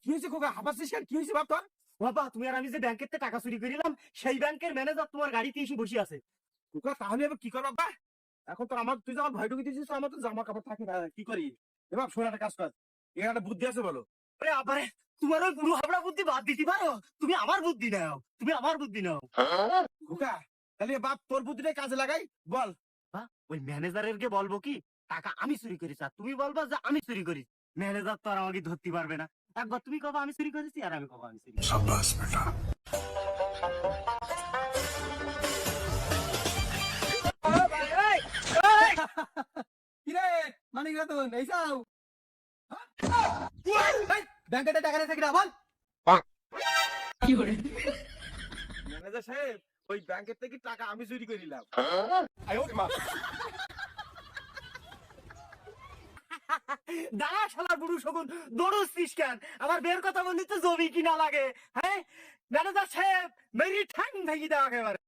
কি হয়েছে খোকা হাঁপাচ্ছিস কেন? কি হয়েছে বাপ তোর? বাবা তুমি আর আমি যে ব্যাংকের থেকে টাকা চুরি করিলাম সেই ব্যাংকের ম্যানেজার তোমার গাড়িতে এসে বসে আছে। খোকা তাহলে এবার কি করবো বা? এখন তো আমার তুই যখন ভয় ঢুকে দিয়েছিস আমার তো জামা কাপড় থাকে না, কি করি? এবার শোন একটা কাজ কর, এখানে একটা বুদ্ধি আছে বলো। আরে আবারে তোমার ওই বুড়ো হাবড়া বুদ্ধি বাদ দিতে পারো? তুমি আমার বুদ্ধি নাও, তুমি আমার বুদ্ধি নাও। খোকা তাহলে বাপ তোর বুদ্ধিটাই কাজে লাগাই, বল। ওই ম্যানেজারের কে বলবো কি টাকা আমি চুরি করেছি আর তুমি বলবা যে আমি চুরি করি। ম্যানেজার তো আর আমাকে ধরতে পারবে না। একবার তুমি কবা আমি চুরি করেছি আর আমি কবা আমি চুরি করেছি। शाबाश बेटा। কিরে মানিক রাতুন এই যাও ব্যাংকে টাকা নিয়ে থাকি না বল। ম্যানেজার সাহেব ওই ব্যাংকের থেকে টাকা আমি চুরি করে নিলাম। দাঁড়া শালা বুড়ো শগুন, দৌড়ছিস কেন? আমার বের কথা বললি তো জমি কিনা লাগে। হ্যাঁ ম্যানেজার সাহেব মেরি ঠ্যাং ভেঙে দাও একেবারে।